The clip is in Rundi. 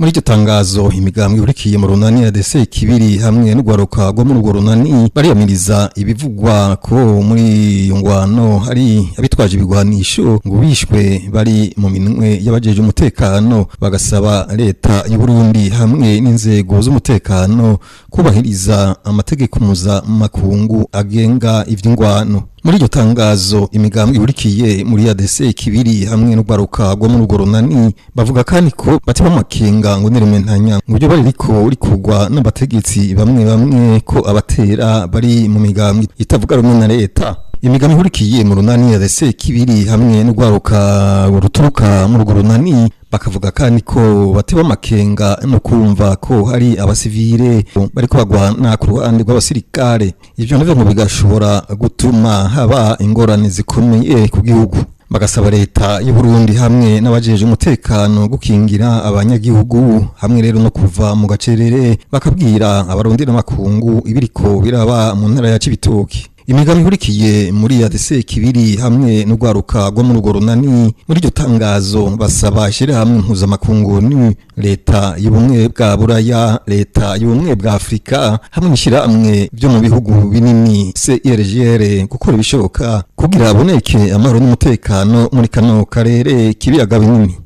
Muri iryo tangazo imigambwe ihurikiye mu runani ADC kibiri hamwe n'ugwaruka rwo muri urwo runani bariyamiriza ibivugwa ko muri iyo ngwano hari abitwaje ibigwanisho ngo bishwe bari mu minwe y'abajeje umutekano, bagasaba leta y'u Burundi hamwe n'inzego z'umutekano kubahiriza amategeko mpuzamakungu agenga ivy'ingwano. Muri iryo tangazo imigambwe ihurikiye muri ADC kibiri hamwe n'ugwaruka rwo muri urwo runani bavuga kandi ko batima amakenga ngo nirementanya ngo byo bari rikugwa n'abategetsi bamwe ko abatera bari mu migambwe itavuga rumwe na leta. Imigambwe ihurikiye mu runani ADC kibiri hamwe n'ugwaruka ruturuka muri urwo runani bakavuga kandi ko bateba amakenga no kumva ko hari abasivile bariko bagwana ku ruhande rw'abasirikare, ivyo navyo ngo bigashobora gutuma haba ingorane zikomeye ku gihugu. Bagasaba leta y'u Burundi hamwe n'abajeje umutekano gukingira abanyagihugu hamwe rero no kuva mu gacerere bakabwira abarundi n'amakungu ibiriko biraba mu ntara ya Cibitoke. Imigambwe ihurikiye muri ADC kibiri hamwe n'ugwaruka rwo muri urwo runani muri iryo tangazo basaba ishirahamwe mpuzamakungu ni leta y'ubumwe bwa Buraya, leta y'ubumwe bwa Afrika hamwe n'ishirahamwe byo mu bihugu binini CIRGL gukora ibishoboka kugira haboneke amahoro n'umutekano muri kano karere k'ibiyaga binini.